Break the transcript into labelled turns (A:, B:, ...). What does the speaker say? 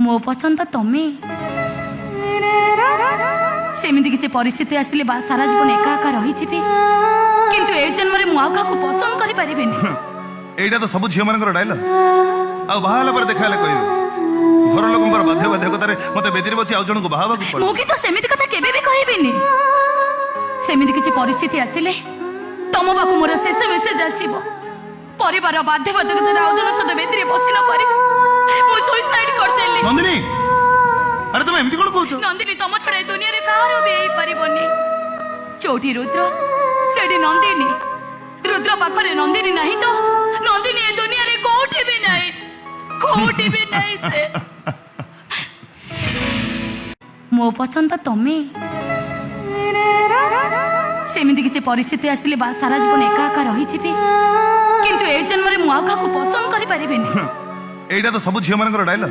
A: मो पसंद तमे सेमिति किसी परिस्थिति आसिले सारा जीवन एका एका रही किंतु ए जन्म रे मुआ का पसंद करि परिबेनी।
B: एटा तो सब झियो मानकर डायलॉग आ बाहाला पर देखाले कहबे घर लोकंकर बाध्य बाध्यकतारे मते बेदिरे बची आ जणको बाहाबा को पड़
A: मो की तो सेमिति कथा केबे भी कहबेनी। सेमिति किसी परिस्थिति आसिले तम बाकु मोर शेष मेसेज आसीबो परिवार बाध्य बाध्यकतारे आ जण सद बेदिरे बसी न पारे मो सुसाइड कर देली।
B: नंदिनी अरे तुम एमती कोन कहू
A: नंदिनी तम छडा ए दुनिया रे कारो भी एई परिबोनी। चोटी रुद्र सेडी नंदिनी रुद्र पाखरे नंदिनी नहीं तो नंदिनी ए दुनिया रे कोठी भी नहीं से मो पसंद तमे सेमिति किसी परिस्थिति आसिले सारा जीवन एका एका रही किंतु ए जन्म रे मुआ का पसंद करि परिबेनी।
B: एटा तो सब झियो मानकर डायलॉग